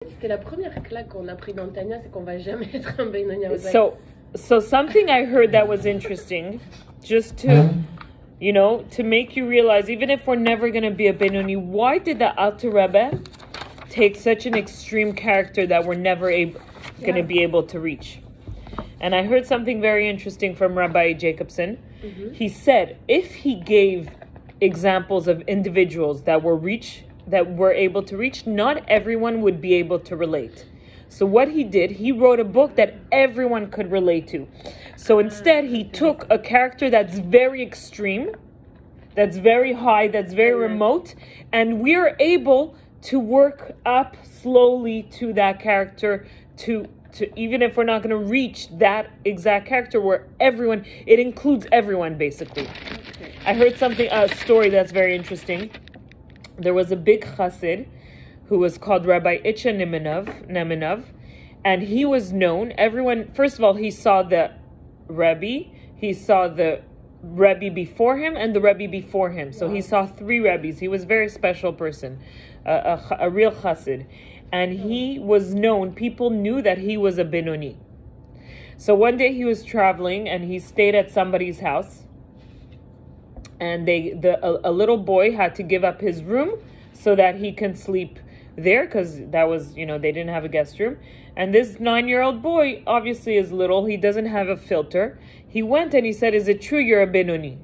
C'était la première claque qu'on a pris dans Tanya, c'est qu'on va jamais être un Benoni. So something I heard that was interesting, just to, you know, to make you realize, even if we're never going to be a Benoni, why did the Alter Rebbe take such an extreme character that we're never going to be able to reach? And I heard something very interesting from Rabbi Jacobson. Mm-hmm. He said, if he gave examples of individuals that were able to reach, not everyone would be able to relate. So what he did, he wrote a book that everyone could relate to. So instead, he took a character that's very extreme, that's very high, that's very remote, and we're able to work up slowly to that character, to even if we're not going to reach that exact character where everyone, it includes everyone basically. Okay. I heard a story that's very interesting. There was a big chassid who was called Rabbi Itcha Nemenov, and he was known, everyone, first of all, he saw the Rebbe before him and the Rebbe before him. So he saw 3 Rebbes. He was a very special person, a real chassid. And he was known, people knew that he was a Benoni. So one day he was traveling and he stayed at somebody's house. And a little boy had to give up his room so that he can sleep there, because that was, they didn't have a guest room. And this 9-year-old boy obviously is little. He doesn't have a filter. He went and he said, "Is it true you're a Benoni?"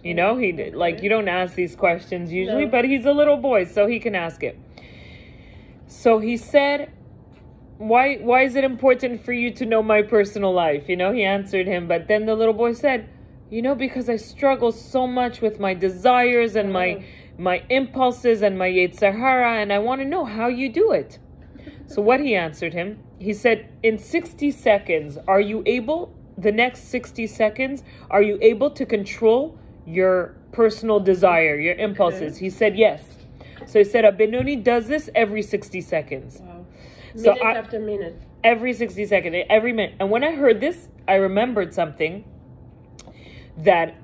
He did, you don't ask these questions usually, but he's a little boy, so he can ask it. So he said, why is it important for you to know my personal life? He answered him. But then the little boy said, because I struggle so much with my desires and my impulses and my Yetzer Hara, and I want to know how you do it. So what he answered him, he said, in 60 seconds, the next 60 seconds, are you able to control your personal desire, your impulses? He said, yes. So he said, a Benoni does this every 60 seconds. Wow. Minute after minute. Every 60 seconds, every minute. And when I heard this, I remembered something that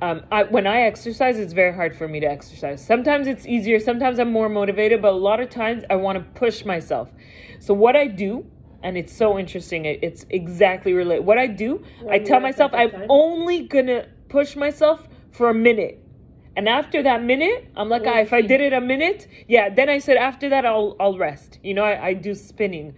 when I exercise, it's very hard for me to exercise. Sometimes it's easier. Sometimes I'm more motivated, but a lot of times I want to push myself. So what I do, and it's so interesting, it's exactly related. What I do, I tell myself I'm only going to push myself for a minute. And after that minute, I'm like, if I did it a minute, then I said, after that, I'll rest. I do spinning.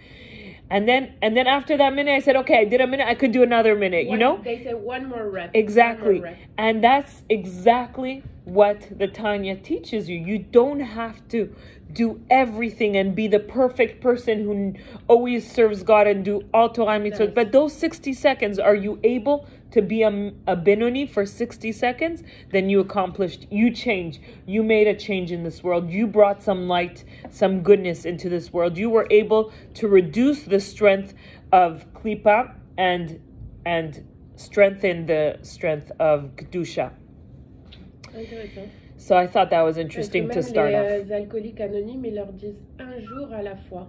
And then after that minute, I said, okay, I did a minute, I could do another minute, They said one more rep. Exactly. More rep. And that's exactly what the Tanya teaches you. You don't have to do everything and be the perfect person who always serves God and do all Torah and mitzvot. But those 60 seconds, are you able to be a Benoni for 60 seconds? Then you accomplished, you changed, you made a change in this world. You brought some light, some goodness into this world. You were able to reduce the strength of Klipa and strengthen the strength of Kedusha. So I thought that was interesting to start off. Les alcooliques anonymes, ils leur disent un jour à la fois.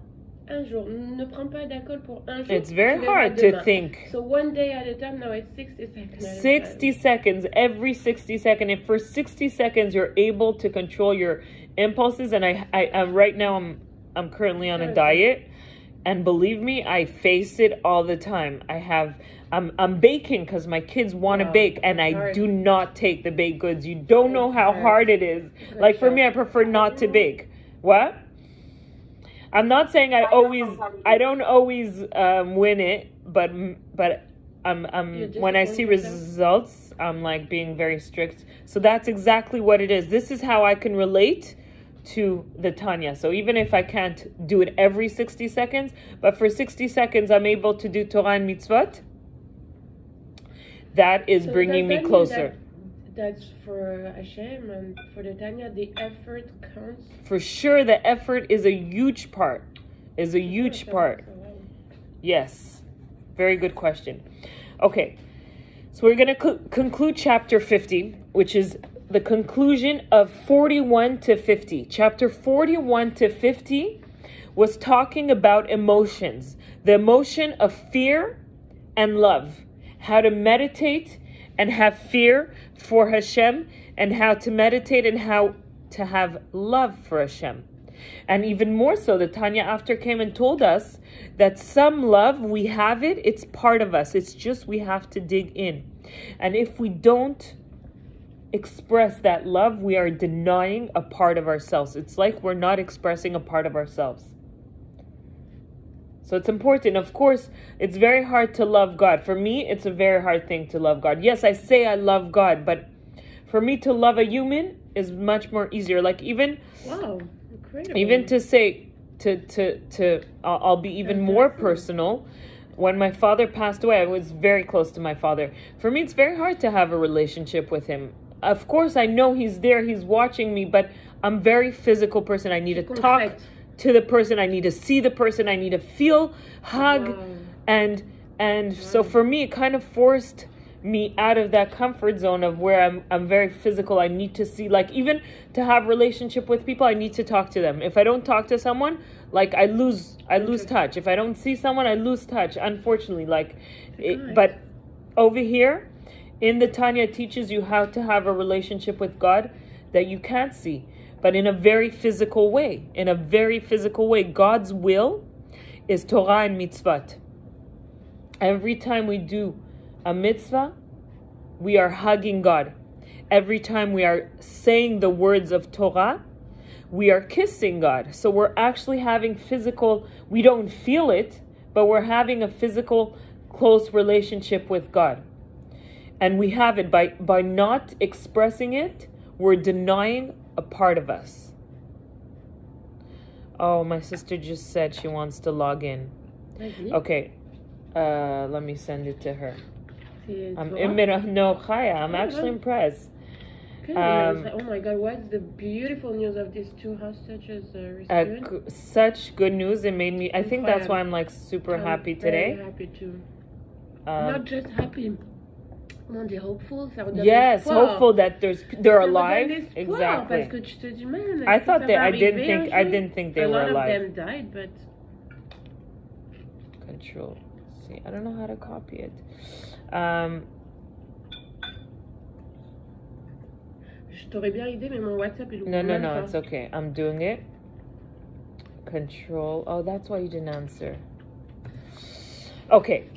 Un jour. Ne prends pas d'alcool pour un jour. It's very hard to think. So one day at a time, now it's 60 seconds. 60 seconds, every 60 seconds. If for 60 seconds you're able to control your impulses, and I right now I'm currently on a diet, and believe me, I face it all the time. I'm baking because my kids want to bake, and I do not take the baked goods. You don't know how hard it is. Like for me, I prefer not to bake. What? I'm not saying I don't always win it, but when I see results, I'm like being very strict. So that's exactly what it is. This is how I can relate to the Tanya. So even if I can't do it every 60 seconds, but for 60 seconds, I'm able to do Torah and mitzvot. That is bringing me closer. That's for Hashem, and for the Tanya, the effort counts. For sure, the effort is a huge part. Yes. Very good question. Okay. So we're going to conclude chapter 50, which is the conclusion of 41 to 50. Chapter 41 to 50 was talking about emotions. The emotion of fear and love. How to meditate and have fear for Hashem, and how to meditate and how to have love for Hashem. And even more so, the Tanya after came and told us that some love, we have it, it's part of us. It's just we have to dig in. And if we don't express that love, we are denying a part of ourselves. It's like we're not expressing a part of ourselves. So it's important. Of course, it's very hard to love God. For me, it's a very hard thing to love God. Yes, I say I love God, but for me to love a human is much more easier. Like even, Wow, incredible. even to say, I'll be even more personal. When my father passed away, I was very close to my father. For me, it's very hard to have a relationship with him. Of course, I know he's there, he's watching me, but I'm a very physical person. I need to talk to the person, I need to see the person, I need to feel, hug. Wow. And so for me, it kind of forced me out of that comfort zone of where I'm very physical. I need to see, like, even to have relationship with people, I need to talk to them. If I don't talk to someone, like, I lose touch. If I don't see someone, I lose touch, unfortunately. Like, but over here in the Tanya, it teaches you how to have a relationship with God that you can't see, but in a very physical way. In a very physical way. God's will is Torah and mitzvot. Every time we do a mitzvah, we are hugging God. Every time we are saying the words of Torah, we are kissing God. So we're actually having physical, we don't feel it, but we're having a physical, close relationship with God. And we have it by not expressing it, we're denying a part of us. Oh, my sister just said she wants to log in. Okay, let me send it to her. No, Chaya, I'm actually impressed. Oh my God, what's the beautiful news of these two hostages rescued? Such good news. It made me, I think that's why I'm like super happy today. Very happy too. Not just happy. Hopeful. Yes, hopeful that they're alive. Exactly. I thought I didn't think they were alive. A lot of them died, but Control. See, I don't know how to copy it. Je t'aurais bien aidé, mais mon WhatsApp il ouvre No, it's okay. I'm doing it. Control. Oh, that's why you didn't answer. Okay.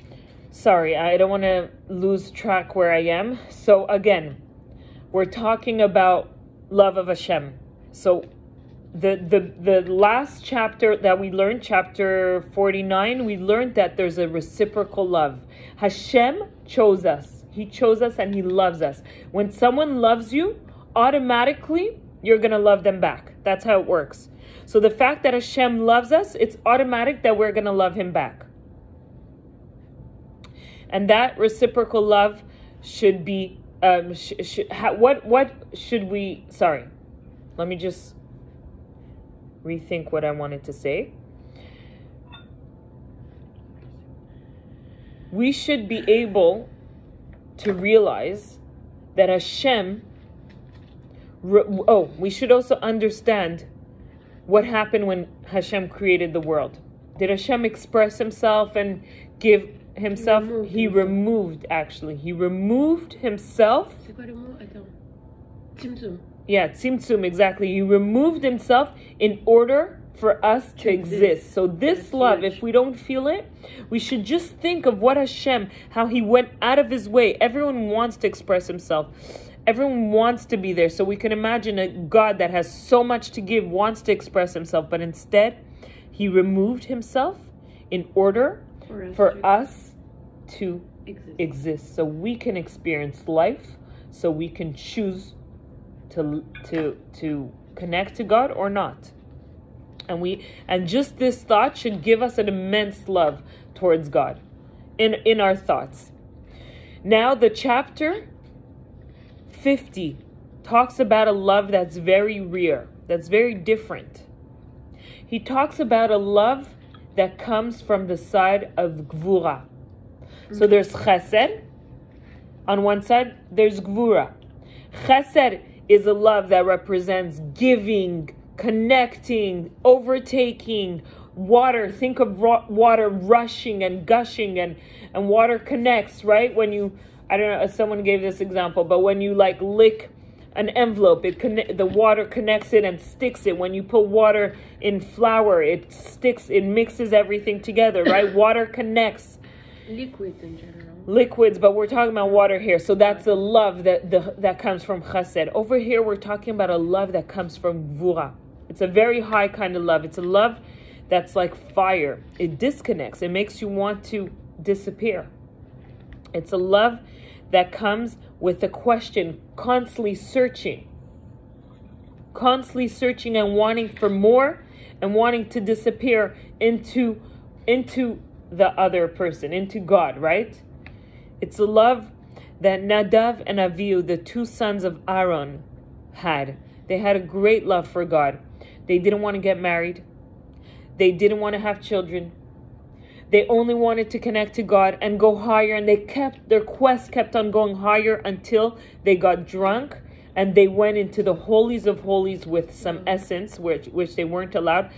Sorry, I don't want to lose track where I am. So again, we're talking about love of Hashem. So the last chapter that we learned, chapter 49, we learned that there's a reciprocal love. Hashem chose us. He chose us and he loves us. When someone loves you, automatically you're going to love them back. That's how it works. So the fact that Hashem loves us, it's automatic that we're going to love him back. And that reciprocal love should be, what should we, sorry, let me just rethink what I wanted to say. We should be able to realize that Hashem, we should also understand what happened when Hashem created the world. Did Hashem express himself and give himself? He removed himself. Yeah, tzimtzum, exactly. He removed himself in order for us to exist. So this love, if we don't feel it, we should just think of what Hashem, how he went out of his way. Everyone wants to express himself. Everyone wants to be there. So we can imagine a God that has so much to give, wants to express himself, but instead he removed himself in order for us to exist. So we can experience life, so we can choose to connect to God or not. And just this thought should give us an immense love towards God in our thoughts. Now the chapter 50 talks about a love that's very rare, that's very different. He talks about a love that comes from the side of Gvura. So there's Chesed. On one side, there's Gvura. Chesed is a love that represents giving, connecting, overtaking, water. Think of water rushing and gushing, and water connects, right? When you, I don't know, someone gave this example, but when you like lick an envelope. The water connects it and sticks it. When you put water in flour, it sticks, it mixes everything together, right? Water connects. Liquids in general. Liquids, but we're talking about water here. So that's the love that comes from chesed. Over here, we're talking about a love that comes from gvura. It's a very high kind of love. It's a love that's like fire. It disconnects. It makes you want to disappear. It's a love that comes with a question, constantly searching and wanting for more and wanting to disappear into the other person, into God, right? It's a love that Nadav and Avihu, the two sons of Aaron, had. They had a great love for God. They didn't want to get married. They didn't want to have children. They only wanted to connect to God and go higher. And their quest kept on going higher until they got drunk and they went into the holies of holies with some essence, which they weren't allowed.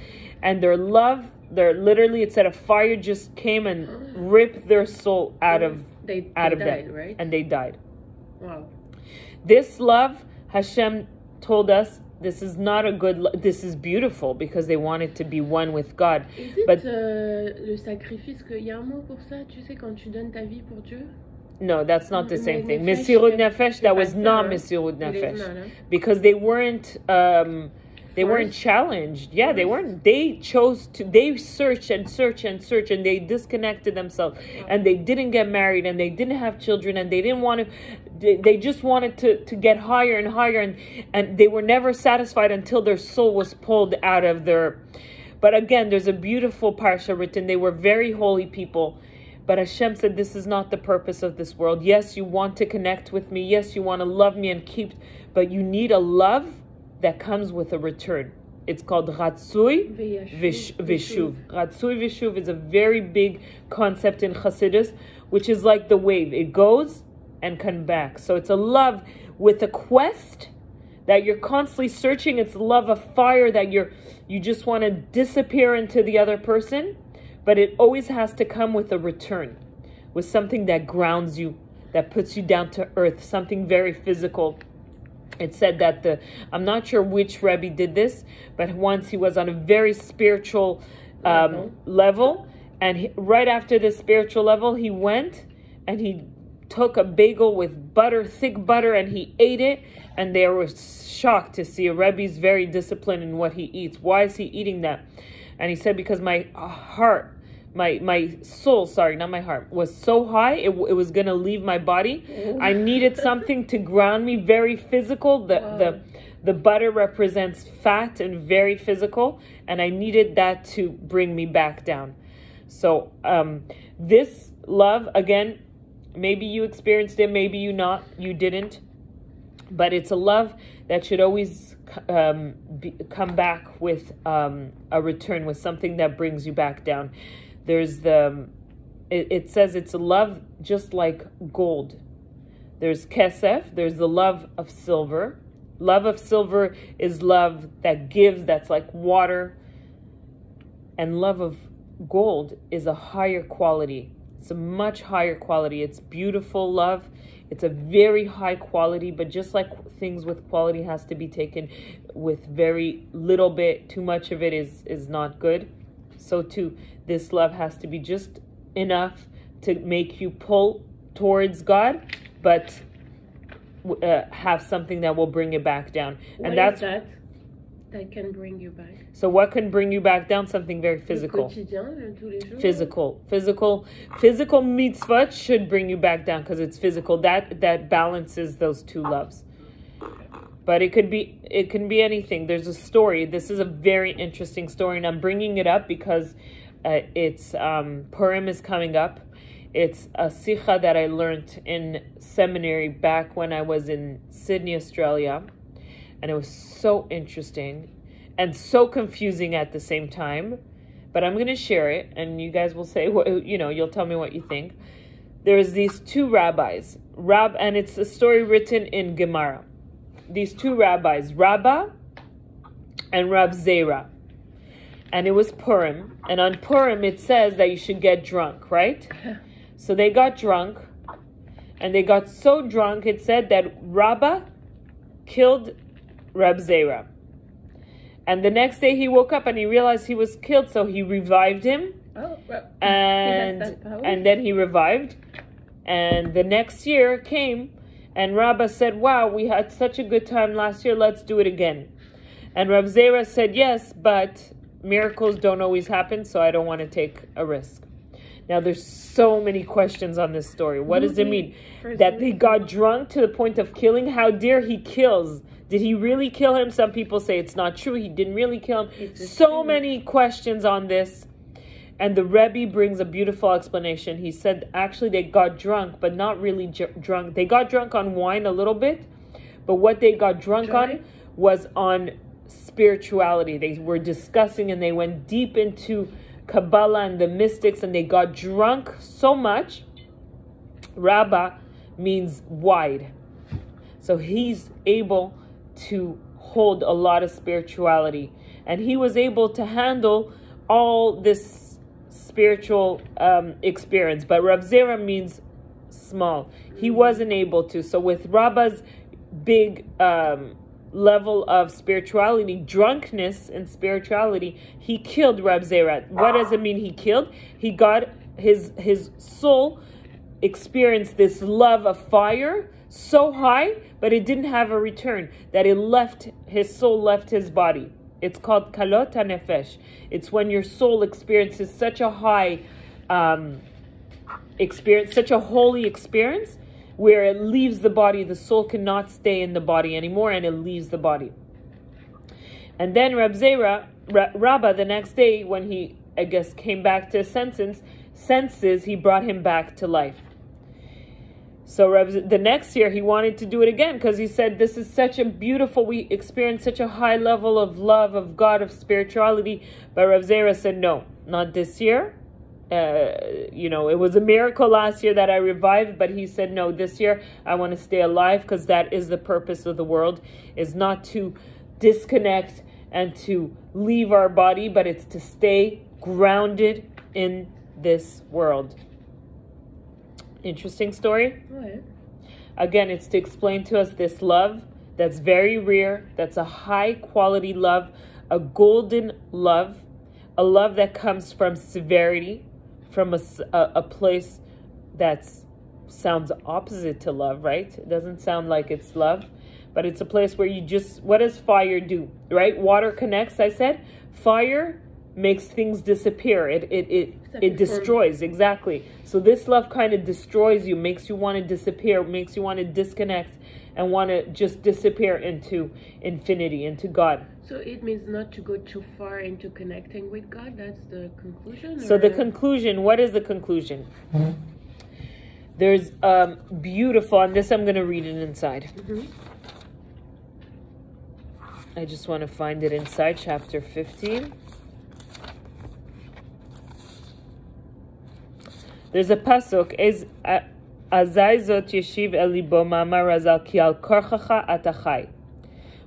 And their love, literally, it said a fire just came and ripped their soul out of They them, died, right? and they died. Wow. This love, Hashem told us, this is not a good this is beautiful because they wanted to be one with God. Is it But le sacrifice, qu'il y a un mot pour ça, tu sais, quand tu donnes ta vie pour Dieu? no, that's not the same thing. Nefesh, Mesirut Nefesh, that c'est was pas not ça, hein? Mesirut Il est Nefesh. mal, hein? Because they weren't challenged. Yeah, they weren't. They searched and they disconnected themselves, and they didn't get married, and they didn't have children, and they didn't want to. They just wanted to get higher and higher, and they were never satisfied until their soul was pulled out of their. But again, there's a beautiful parsha written. They were very holy people. But Hashem said, this is not the purpose of this world. Yes, you want to connect with me. Yes, you want to love me and keep, but you need a love that comes with a return. It's called Ratzui Vishuv. Ratzui Vishuv is a very big concept in Chassidus, which is like the wave. It goes and comes back. So it's a love with a quest that you're constantly searching. It's love of fire that you just want to disappear into the other person. But it always has to come with a return, with something that grounds you, that puts you down to earth, something very physical. It said that I'm not sure which Rebbe did this, but once he was on a very spiritual level, and right after the spiritual level, he went and he took a bagel with butter, thick butter, and he ate it, and they were shocked to see a Rebbe's very disciplined in what he eats. Why is he eating that? And he said, because my heart, my soul, sorry, not my heart, was so high, it was going to leave my body. I needed something to ground me, very physical. The butter represents fat and very physical, and I needed that to bring me back down. So this love, again, maybe you experienced it, maybe you didn't, but it's a love that should always come back with a return, with something that brings you back down. There's it says it's a love just like gold. There's kesef, there's the love of silver. Love of silver is love that gives, that's like water. And love of gold is a higher quality. It's a much higher quality. It's beautiful love. It's a very high quality, but just like things with quality has to be taken with very little bit, too much of it is not good. So too, this love has to be just enough to make you pull towards God, but have something that will bring it back down. And that's that can bring you back. So what can bring you back down? Something very physical. Physical mitzvot should bring you back down because it's physical. That balances those two loves. But it can be anything. There's a story. This is a very interesting story, and I'm bringing it up because it's Purim is coming up. It's a sikha that I learned in seminary back when I was in Sydney, Australia. And it was so interesting and so confusing at the same time. But I'm going to share it, and you guys will say, you'll tell me what you think. There's these two rabbis, and it's a story written in Gemara. These two rabbis, Rabbah and Rab Zera. And it was Purim. And on Purim, it says that you should get drunk, right? So they got drunk. And they got so drunk, it said that Rabbah killed Reb Zera. And the next day he woke up and he realized he was killed, so he revived him. Oh, well, and then he revived. And the next year came, and Rabbah said, wow, we had such a good time last year, let's do it again. And Reb Zera said, yes, but miracles don't always happen, so I don't want to take a risk. Now, there's so many questions on this story. What does it mean? That they got drunk to the point of killing? How dare he kills? Did he really kill him? Some people say it's not true. He didn't really kill him. So many questions on this. And the Rebbe brings a beautiful explanation. He said, actually, they got drunk, but not really drunk. They got drunk on wine a little bit, but what they got drunk on was on spirituality. They were discussing and they went deep into Kabbalah and the mystics, and they got drunk so much. Rabbah means wide. So he's able to hold a lot of spirituality. And he was able to handle all this spiritual experience. But Reb Zera means small. He wasn't able to. So with Rabbah's big level of spirituality, drunkenness and spirituality, he killed Reb Zera. What does it mean he killed? He got his soul experienced this love of fire so high, but it didn't have a return, that it left, his soul left his body. It's called kalot hanefesh. It's when your soul experiences such a high experience, such a holy experience, where it leaves the body. The soul cannot stay in the body anymore, and it leaves the body. And then Reb Zera, Rabbah, the next day, when he, I guess, came back to his senses, he brought him back to life. So the next year he wanted to do it again, because he said, this is such a beautiful, we experienced such a high level of love of God, of spirituality. But Reb Zera said, no, not this year. It was a miracle last year that I revived, but he said, no, this year I want to stay alive, because that is the purpose of the world, is not to disconnect and to leave our body, but it's to stay grounded in this world. Interesting story. Right. Again, it's to explain to us this love that's very rare, that's a high quality love, a golden love, a love that comes from severity, from a place that sounds opposite to love, right? It doesn't sound like it's love, but it's a place where you just, what does fire do, right? Water connects, I said. Fire makes things disappear. It destroys, exactly. So this love kind of destroys you, makes you want to disappear, makes you want to disconnect and want to just disappear into infinity, into God. So it means not to go too far into connecting with God. That's the conclusion? So the conclusion, what is the conclusion? There's beautiful, and this I'm going to read it inside. I just want to find it inside chapter 15. There's a pasuk, Azai zot yeshiv elibo ma'amar razal ki al korchacha atachai.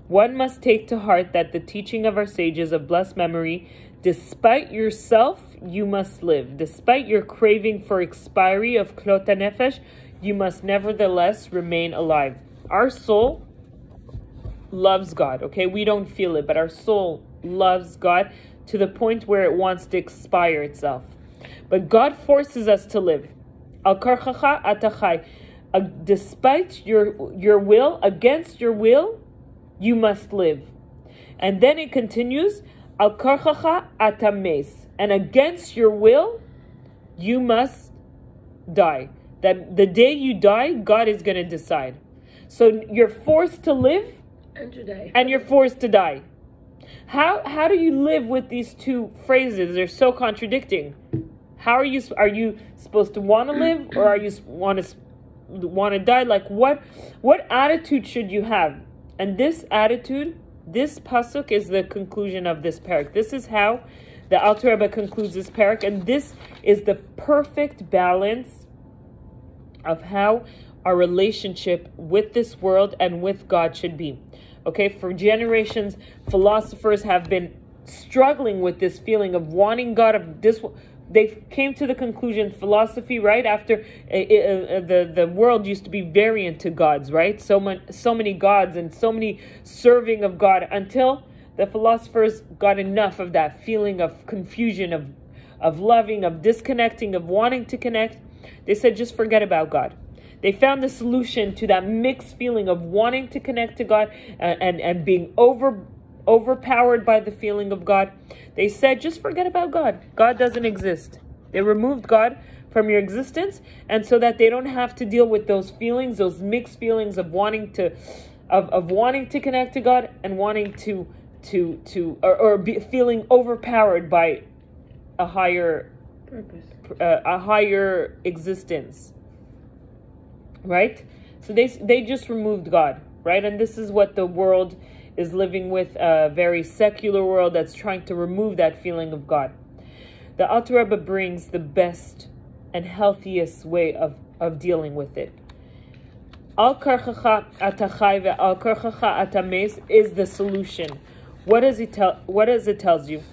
One must take to heart that the teaching of our sages of blessed memory, despite yourself, you must live. Despite your craving for expiry of klot hanefesh, you must nevertheless remain alive. Our soul loves God, okay? We don't feel it, but our soul loves God to the point where it wants to expire itself. But God forces us to live. Al karchacha atachai. Despite your will, against your will, you must live. And then it continues, Al karchacha atames. And against your will, you must die. That the day you die, God is going to decide. So you're forced to live and to die. And you're forced to die. How do you live with these two phrases? They're so contradicting. How are you supposed to want to live, or are you want to die? Like what attitude should you have? And this attitude, this pasuk is the conclusion of this parak. This is how the Alter Rebbe concludes this parak, and this is the perfect balance of how our relationship with this world and with God should be. Okay, for generations, philosophers have been struggling with this feeling of wanting God, of this they came to the conclusion, philosophy, right? After the world used to be very into gods, right? So many gods and so many serving of God, until the philosophers got enough of that feeling of confusion, of loving, of disconnecting, of wanting to connect. They said, just forget about God. They found the solution to that mixed feeling of wanting to connect to God and being overpowered by the feeling of God. They said, just forget about God. God doesn't exist. They removed God from your existence, and so that they don't have to deal with those feelings, those mixed feelings of wanting to connect to God and wanting to feeling overpowered by a higher purpose, a higher existence. Right? So they just removed God, right? And this is what the world is living with, a very secular world that's trying to remove that feeling of God. The Alter Rebbe brings the best and healthiest way of dealing with it. Al karchacha atachai ve'al karchacha atames is the solution. What does it tells you?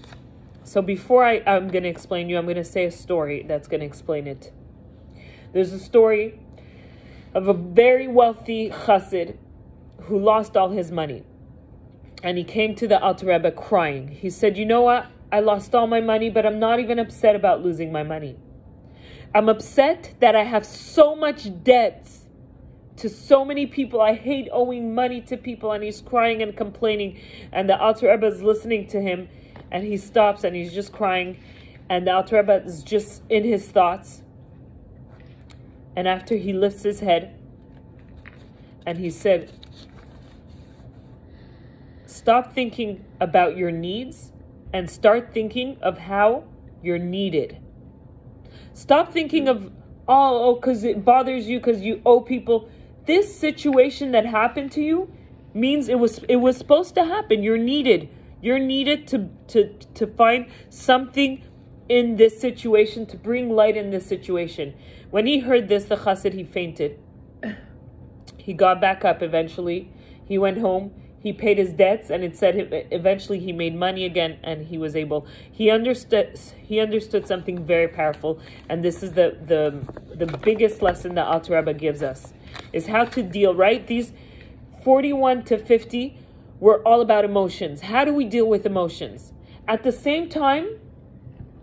So before I'm going to explain you, I'm going to say a story that's going to explain it. There's a story of a very wealthy chassid who lost all his money. And he came to the Alter Rebbe crying. He said, you know what? I lost all my money, but I'm not even upset about losing my money. I'm upset that I have so much debts to so many people. I hate owing money to people. And he's crying and complaining. And the Alter Rebbe is listening to him. And he stops and he's just crying. And the Alter Rebbe is just in his thoughts. And after he lifts his head and he said, stop thinking about your needs and start thinking of how you're needed. Stop thinking of, because it bothers you because you owe people. This situation that happened to you means it was supposed to happen. You're needed. You're needed to find something in this situation, to bring light in this situation. When he heard this, the chassid, he fainted. He got back up eventually. He went home. He paid his debts, and it said eventually he made money again, and he was able. He understood something very powerful, and this is the biggest lesson that Alter Rebbe gives us, is how to deal, right? These 41 to 50 were all about emotions. How do we deal with emotions? At the same time,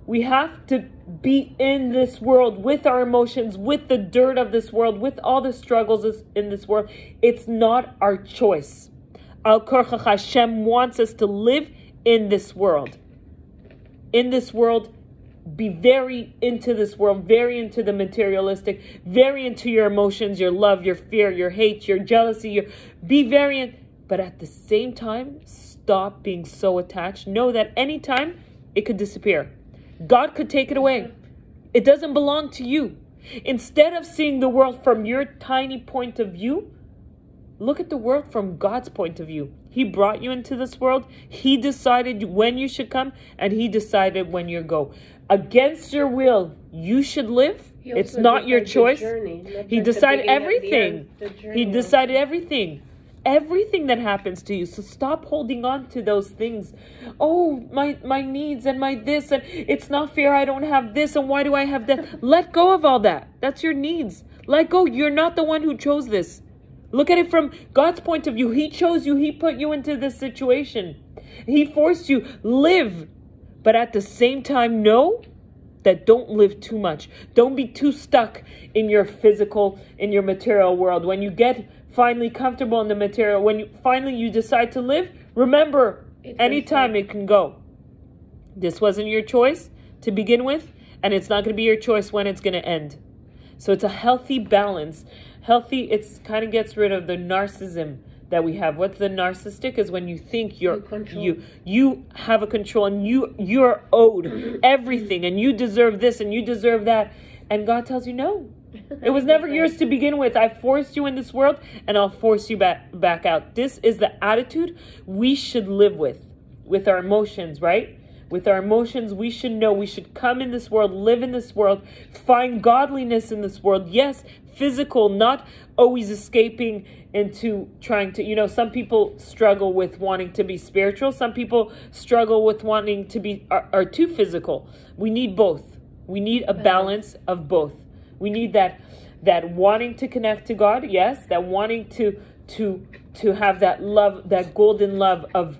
we have to be in this world with our emotions, with the dirt of this world, with all the struggles in this world. It's not our choice. Al Korchach, Hashem wants us to live in this world. In this world, be very into this world, very into the materialistic, very into your emotions, your love, your fear, your hate, your jealousy. Be very in, but at the same time, stop being so attached. Know that anytime it could disappear. God could take it away. It doesn't belong to you. Instead of seeing the world from your tiny point of view, look at the world from God's point of view. He brought you into this world. He decided when you should come, and he decided when you go. Against your will, you should live. It's not your choice. He decided everything. He decided everything. Everything that happens to you. So stop holding on to those things. Oh, my needs and my this, and it's not fair. I don't have this, and why do I have that? Let go of all that. That's your needs. Let go. You're not the one who chose this. Look at it from God's point of view. He chose you. He put you into this situation. He forced you. Live. But at the same time, know that don't live too much. Don't be too stuck in your physical, in your material world. When you get finally comfortable in the material, when you decide to live, remember, anytime it can go. This wasn't your choice to begin with, and it's not going to be your choice when it's going to end. So it's a healthy balance. Healthy, it's kind of gets rid of the narcissism that we have. What's the narcissistic is when you think you have a control, and you're owed everything, and you deserve this and you deserve that, and God tells you no. It was never yours to begin with. I forced you in this world, and I'll force you back out. This is the attitude we should live with our emotions, right? With our emotions, we should know we should come in this world, live in this world, find godliness in this world. Yes, physical, not always escaping into trying to, some people struggle with wanting to be spiritual. Some people struggle with wanting to be, are too physical. We need both. We need a balance of both. We need that wanting to connect to God, yes, that wanting to have that love, that golden love of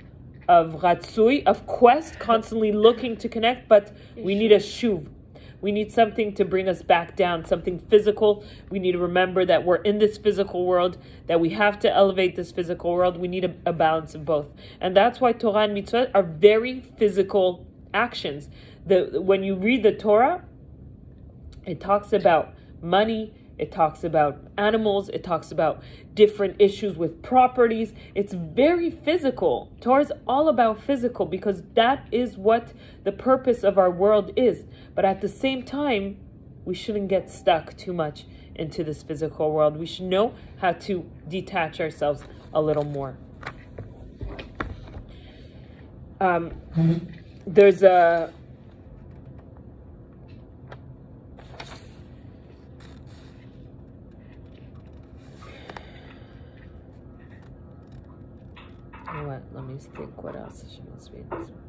ratzui, of quest, constantly looking to connect, but we need a shuv. We need something to bring us back down, something physical. We need to remember that we're in this physical world, that we have to elevate this physical world. We need a balance of both. And that's why Torah and mitzvot are very physical actions. When you read the Torah, it talks about money, it talks about animals, it talks about different issues with properties. It's very physical. Torah is all about physical because that is what the purpose of our world is. But at the same time, we shouldn't get stuck too much into this physical world. We should know how to detach ourselves a little more. There's a... You know what? Let me think what else she must be in this one.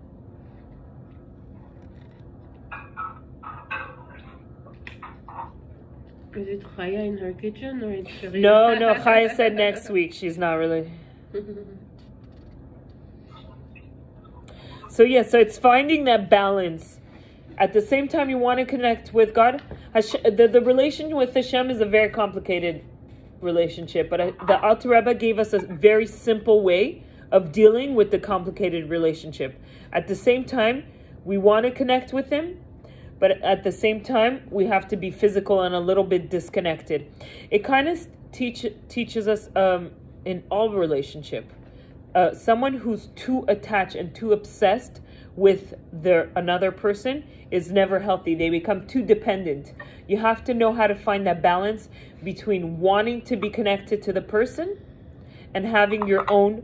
Is it Chaya in her kitchen or it's Shireen? No, Chaya said next week. She's not really. So it's finding that balance. At the same time, you want to connect with God. The relation with Hashem is a very complicated relationship, but the Alter Rebbe gave us a very simple way of dealing with the complicated relationship. At the same time, we want to connect with Him, but at the same time, we have to be physical and a little bit disconnected. It kind of teaches us in all relationship. Someone who's too attached and too obsessed with another person is never healthy. They become too dependent. You have to know how to find that balance between wanting to be connected to the person and having your own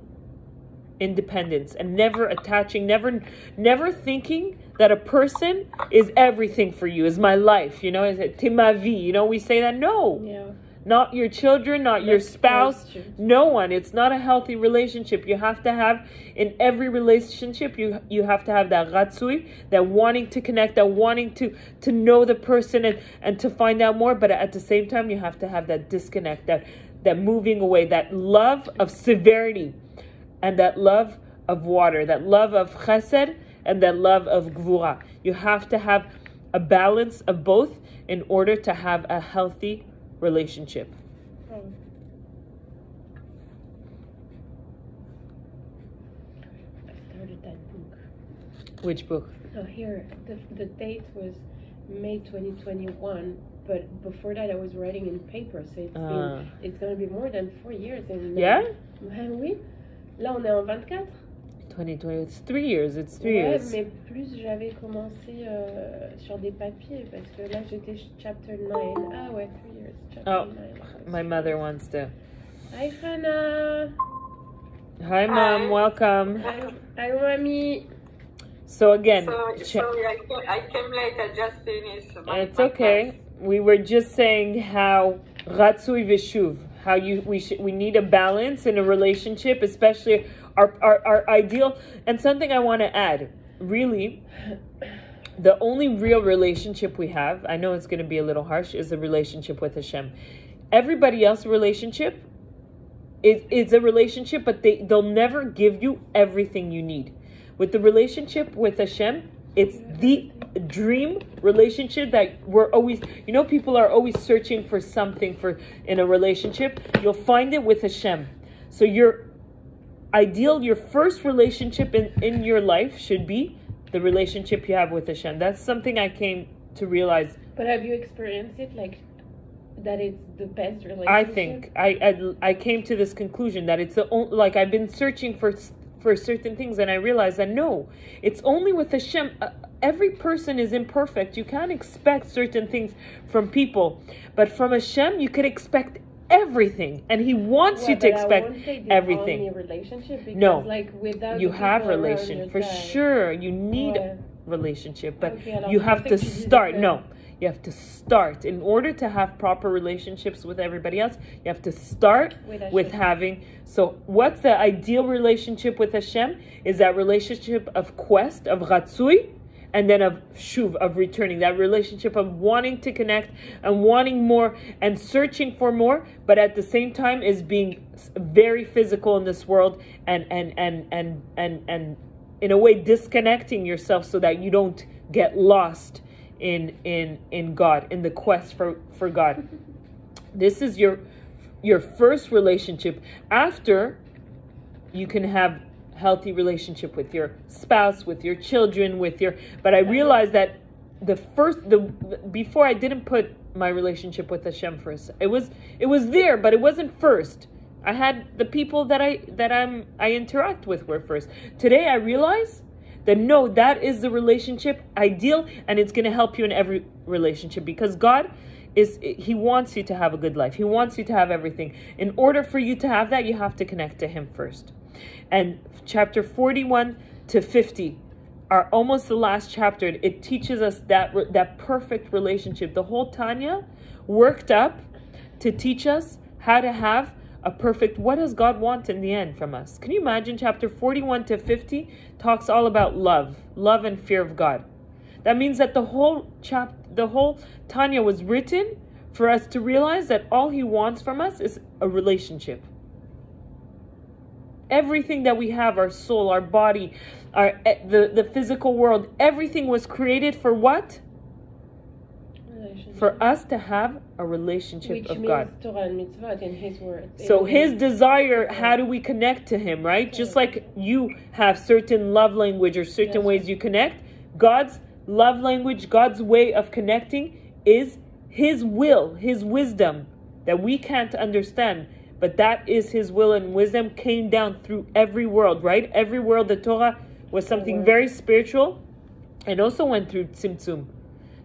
independence, and never attaching, never thinking that a person is everything for you, is my life, is it timavi, we say that. No, not your children, not your spouse, no one. It's not a healthy relationship. You have to have, in every relationship, you have to have that ratzui, that wanting to connect, that wanting to know the person and to find out more, but at the same time, you have to have that disconnect, that moving away, that love of severity, and that love of water, that love of chesed, and that love of gvura. You have to have a balance of both in order to have a healthy relationship. I started that book. Which book? Oh, here, the date was May 2021, but before that I was writing in paper, so it's going to be more than 4 years. Yeah? Oui. Là, on est en 24. 2020, it's 3 years, it's 3 years. Mais plus j'avais commencé sur des papiers, parce que là, j'étais chapter 9. Ah ouais, 3 years, chapter 9. My mother wants to. Hi, Hannah. Hi, Mom, welcome. Hi, Mommy. So again... Sorry, I came late, I just finished. It's okay. We were just saying how ratzui v'shuv, how we need a balance in a relationship, especially our ideal. And something I want to add, really, the only real relationship we have, I know it's going to be a little harsh, is the relationship with Hashem. Everybody else's relationship is a relationship, but they'll never give you everything you need. With the relationship with Hashem, it's the dream relationship that we're always, people are always searching for something in a relationship. You'll find it with Hashem. So your first relationship in your life should be the relationship you have with Hashem. That's something I came to realize. But have you experienced it, like, that it's the best relationship? I think I came to this conclusion that it's the only, like, I've been searching for certain things, and I realized that no, it's only with Hashem. Every person is imperfect. You can't expect certain things from people, but from Hashem you could expect everything, and He wants you to expect everything. Only relationship, because, no, like, without you have relation for sure. You need relationship, but you have to start. No, you have to start in order to have proper relationships with everybody else. You have to start with having. So, what's the ideal relationship with Hashem? Is that relationship of quest, of ratzui, and then of shuv, of returning, that relationship of wanting to connect and wanting more and searching for more, but at the same time is being very physical in this world and in a way disconnecting yourself so that you don't get lost in God, in the quest for God. This is your first relationship. After, you can have healthy relationship with your spouse, with your children, but I realized that before I didn't put my relationship with Hashem first. It was there, but it wasn't first. I had the people that I interact with were first. Today I realize that no, that is the relationship ideal, and it's going to help you in every relationship, because God He wants you to have a good life. He wants you to have everything. In order for you to have that, you have to connect to Him first. And chapter 41 to 50 are almost the last chapter. It teaches us that perfect relationship. The whole Tanya worked up to teach us how to have a perfect, what does God want in the end from us? Can you imagine? Chapter 41 to 50 talks all about love and fear of God. That means that the whole Tanya was written for us to realize that all He wants from us is a relationship. Everything that we have, our soul, our body, the physical world, everything was created for what? For us to have a relationship of God. Which means Torah and mitzvot in His word. So His desire, how do we connect to Him, right? Just like you have certain love language or certain ways you connect, God's love language, God's way of connecting is His will, His wisdom that we can't understand. But that is His will, and wisdom came down through every world, right? Every world, the Torah was something very spiritual, and also went through Tzimtzum.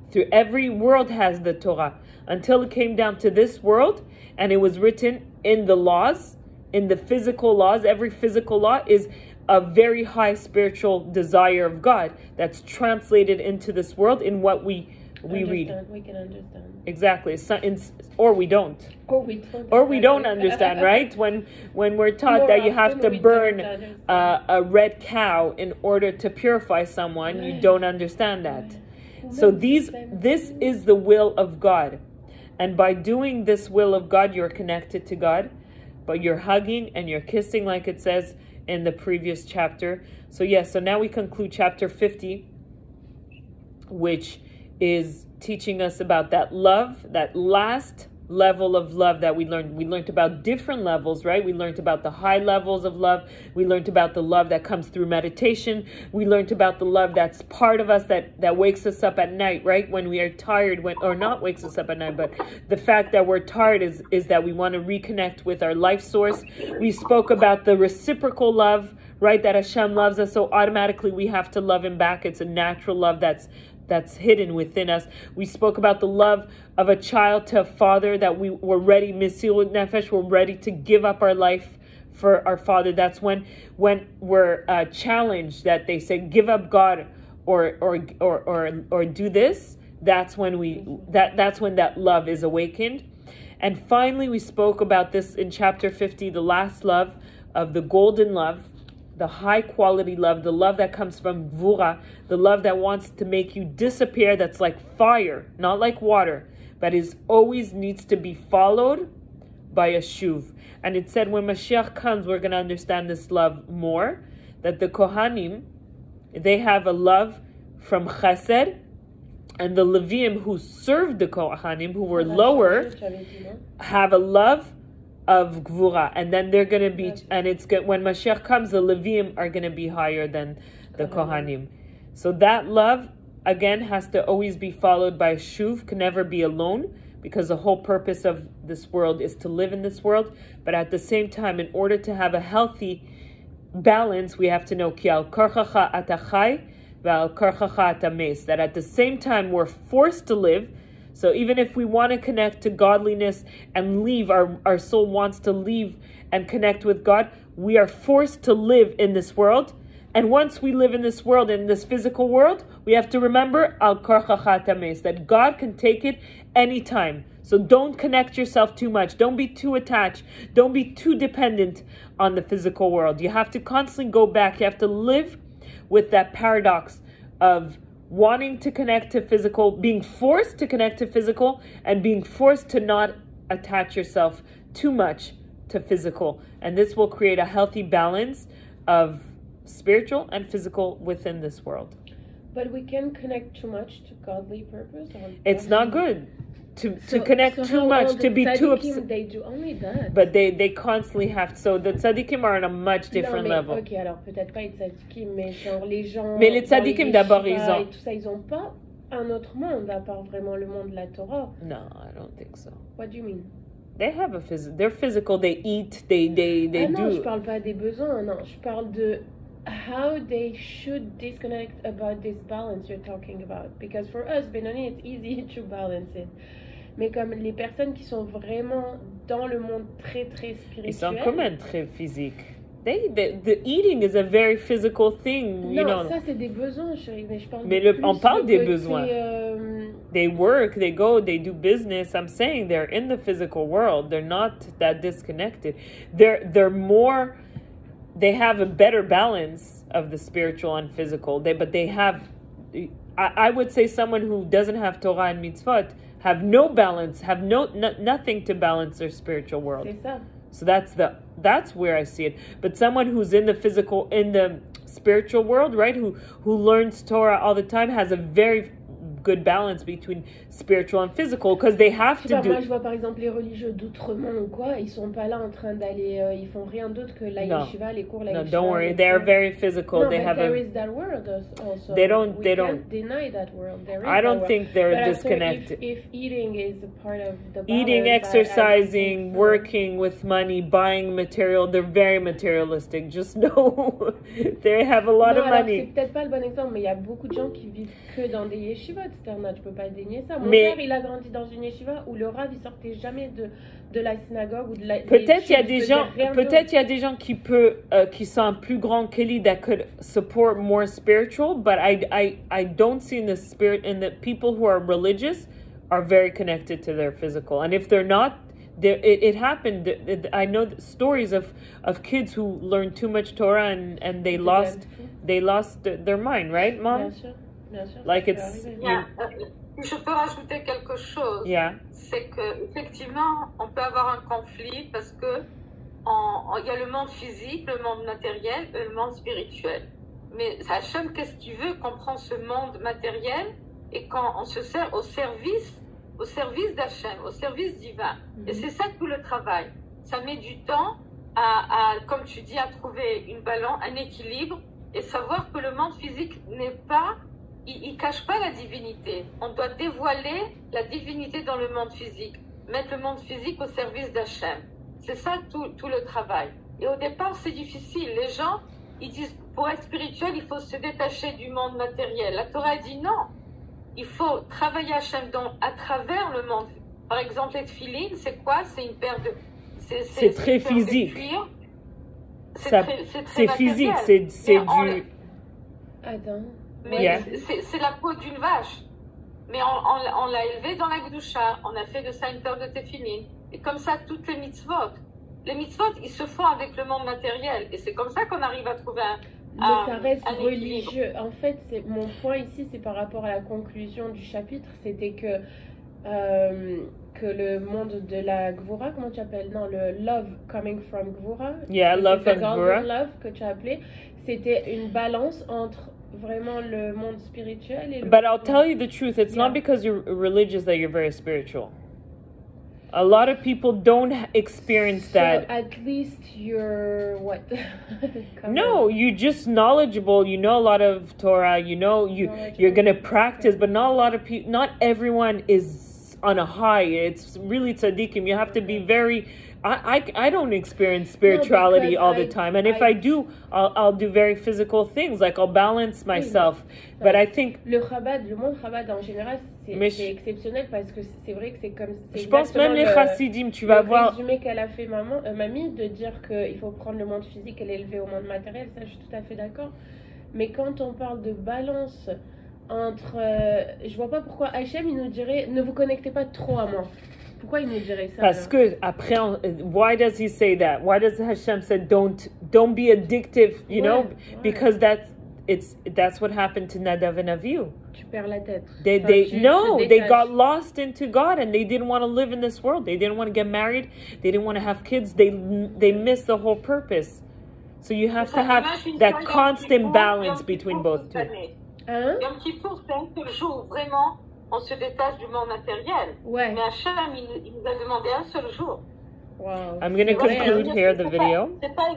Through every world has the Torah, until it came down to this world, and it was written in the laws, in the physical laws. Every physical law is a very high spiritual desire of God that's translated into this world in what we read. We can understand. Exactly. Or we don't. Or we don't understand, right? When we're taught that you have to burn a red cow in order to purify someone, you don't understand that. So this is the will of God. And by doing this will of God, you're connected to God. But you're hugging and you're kissing, like it says in the previous chapter. So so now we conclude chapter 50, which is teaching us about that love, that last level of love that we learned. We learned about different levels, right? We learned about the high levels of love. We learned about the love that comes through meditation. We learned about the love that's part of us, that wakes us up at night, right? When we are tired, or not wakes us up at night, but the fact that we're tired is that we want to reconnect with our life source. We spoke about the reciprocal love, right? That Hashem loves us, so automatically we have to love Him back. It's a natural love that's hidden within us. We spoke about the love of a child to a father, that we were ready, Mesilut Nefesh, we're ready to give up our life for our father. That's when we're challenged, that they say, give up God or do this. That's when that's when that love is awakened. And finally, we spoke about this in chapter 50, the last love of the golden love, the high quality love, the love that comes from Gvura, the love that wants to make you disappear, that's like fire, not like water, but is always needs to be followed by a shuv. And it said when Mashiach comes, we're going to understand this love more, that the Kohanim, they have a love from Chesed, and the Levim who served the Kohanim, who were lower, have a love of Gvura, and then they're going to be, and it's good when Mashiach comes, the Levim are going to be higher than the Kohanim. So that love, again, has to always be followed by shuv, can never be alone, because the whole purpose of this world is to live in this world. But at the same time, in order to have a healthy balance, we have to know ki al korchacha atachai v'al korchacha atames, that at the same time we're forced to live. So even if we want to connect to godliness and leave, our soul wants to leave and connect with God, we are forced to live in this world. And once we live in this world, in this physical world, we have to remember al korchacha atames, that God can take it anytime. So don't connect yourself too much. Don't be too attached. Don't be too dependent on the physical world. You have to constantly go back. You have to live with that paradox of wanting to connect to physical, being forced to connect to physical, and being forced to not attach yourself too much to physical. And this will create a healthy balance of spiritual and physical within this world. But we can connect too much to godly purpose. It's not good to connect too much, to be too obsessed. They do only that. But they constantly have. So the tzadikim are on a much different level. Ok, alors peut-être pas les tzadikim, mais genre les gens. Mais les tzadikim d'abord ils ont. Tout ça, ils ont pas un autre monde à part vraiment le monde de la Torah. No, I don't think so. What do you mean? They have a they're physical. They eat. They do. Non, je parle pas des besoins. Non, je parle de how they should disconnect about this balance you're talking about. Because for us, Benoni, it's easy to balance it. Mais comme les personnes qui sont vraiment dans le monde très très spirituel. Ils sont quand même très physiques. The eating is a very physical thing, you know. Non, ça c'est des besoins, chérie. Mais je parle. Mais on parle des besoins. They work, they go, they do business. I'm saying they're in the physical world. They're not that disconnected. They're more. They have a better balance of the spiritual and physical. But they have. I would say someone who doesn't have Torah and mitzvot have no balance, have nothing to balance their spiritual world. C'est ça. So that's where I see it. But someone who's in the physical, in the spiritual world, right, who learns Torah all the time has a very good balance between spiritual and physical, because they have to do. Moi, je vois par exemple les religieux d'outre-monde ou quoi, ils sont pas là en train d'aller, ils font rien d'autre que la yeshiva, les cours la yeshiva. No, don't worry, they're very physical. No, they have there is that world also. They don't. We They can't don't deny that world. There is I don't that think they're world. disconnected. If eating is a part of the balance, Eating, exercising, working with money, buying material, they're very materialistic. Just know they have a lot of money. C'est peut-être pas le bon exemple, mais il y a beaucoup de gens qui vivent que dans des yeshivot, Sterna, tu peux pas dénier ça. Mon père, il a grandi dans une yeshiva où le rav, il sortait jamais de la synagogue ou de la. Peut-être il y a des gens, qui sont plus grands que lui that could support more spiritual, but I don't see in the spirit, and the people who are religious are very connected to their physical, and if they're not, it happened. I know stories of kids who learned too much Torah and they lost their mind, right, Mom? Bien sûr. Like it's. Je peux rajouter quelque chose. Yeah. C'est que effectivement, on peut avoir un conflit parce que il y a le monde physique, le monde matériel et le monde spirituel. Mais Hachem, qu'est-ce qu'il veut qu'on prend ce monde matériel et quand on se sert au service d'Hachem, au service divin. Et c'est ça tout le travail. Ça met du temps à comme tu dis, à trouver une balance, un équilibre et savoir que le monde physique n'est pas. Il cache pas la divinité. On doit dévoiler la divinité dans le monde physique. Mettre le monde physique au service d'Hachem. C'est ça tout le travail. Et au départ, c'est difficile. Les gens, ils disent, pour être spirituel, il faut se détacher du monde matériel. La Torah dit non. Il faut travailler Hachem à travers le monde. Par exemple, les tefilines, c'est quoi? C'est une paire de... C'est très physique. C'est physique. C'est du... Attends. Mais c'est la peau d'une vache. Mais on l'a élevé dans la Gdusha. On a fait de ça une paire de téphilines. Et comme ça, toutes les mitzvot. Les mitzvot, ils se font avec le monde matériel. Et c'est comme ça qu'on arrive à trouver mais ça reste religieux. En fait, mon point ici, c'est par rapport à la conclusion du chapitre. C'était que le monde de la Gvura, comment tu appelles? Non, le love coming from Gvura. Yeah, love from Gvura. Love que tu as appelé. C'était une balance entre vraiment le monde spirituel et le But I'll tell you the truth, it's not because you're religious that you're very spiritual. A lot of people don't experience that. So at least you're what? No, you're just knowledgeable. You know a lot of Torah. You know you're gonna practice, but not a lot of people. Not everyone is on a high. It's really tzaddikim. You have to be very. I don't experience spirituality all the time, and if I do, I'll do very physical things, like I'll balance myself. But I think le monde Chabad en général, c'est exceptionnel parce que c'est vrai que c'est comme. Je pense même les chassidim, tu vas voir. Le résumé qu'elle a fait mamie, de dire qu'il faut prendre le monde physique et l'élever au monde matériel, ça je suis tout à fait d'accord. Mais quand on parle de balance entre, je vois pas pourquoi Hachem il nous dirait ne vous connectez pas trop à moi. Pourquoi il nous dirait ça? Parce que après, why does he say that? Why does Hashem say don't be addictive? You know, because that's what happened to Nadav and Avihu. Tu perds la tête. They Tu they détaches. got lost into God and they didn't want to live in this world. They didn't want to get married. They didn't want to have kids. They missed the whole purpose. So you have to have that constant balance between both two. Hein? Yom Kippour, c'est le jour où vraiment on se détache du monde matériel. Ouais. Mais Hachem, il nous a demandé un seul jour. Wow. I'm going to C'est vrai, conclude hein? here the video. C'est pas